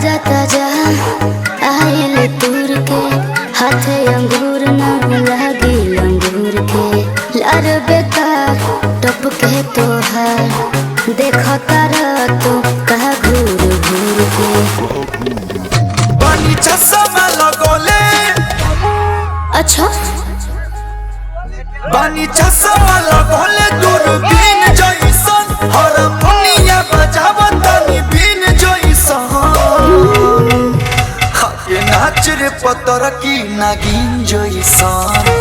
ताजा ताजा आयल तूर के हाथे अंगूर न लगी अंगूर के लार बेकार टप के तोहार देखो तारा तो कहा घूर घूर के पानी चश्मा लगोले। अच्छा पानी चश्मा लगोले दूरबीन जइसन हारमोनिया बजावतानी बीन जइसन हाके नाच रे पतर की नागिन जइसन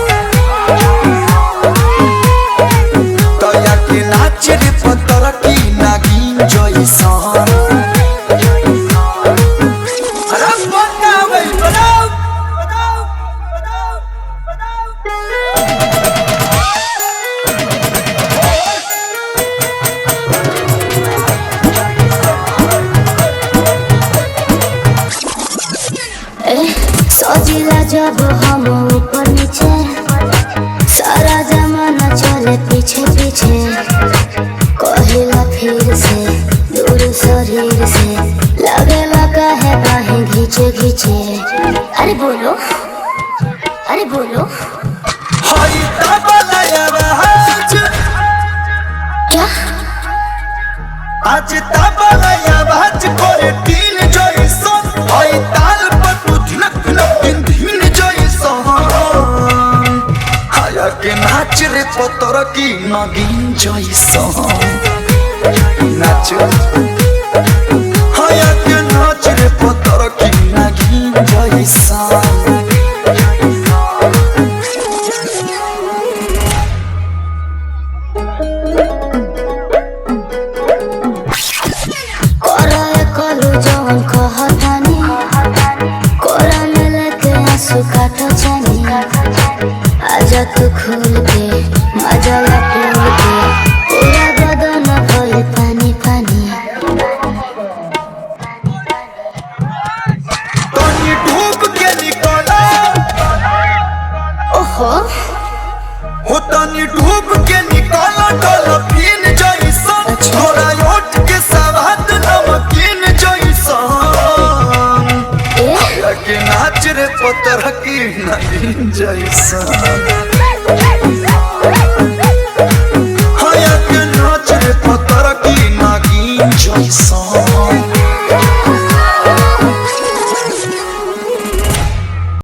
तया के नाच रे पतर की नागिन जइसन सजिला जब हम ऊपर नीचे सारा जमाना चले पीछे पीछे कहिला फिर से दूर शरीर से लगेला कहे बाहें घींचे घींचे अरे बोलो हाय तबला आवाज क्या आज तबला आवाज करे तीन जइसन हाय ताल पर तू धिनक धिनक दिन धीन जइसन हाया के नाच रे पतर की नगिन जइसन नाच हाया के नाच रे पतर की नगिन जइसन आजा तू खोल के मजा ला खोल के पूरा बदन भर पानी पानी तनी डूब के निकला ओहो हो तनी डूब के निकला डॉल्फिन जइसन थोड़ा ओठ के स्वाद नमकीन जइसन हाया के नाच रे पतर की नगिन जइसन हाया के नाच रे पतर की नगिन जइसन।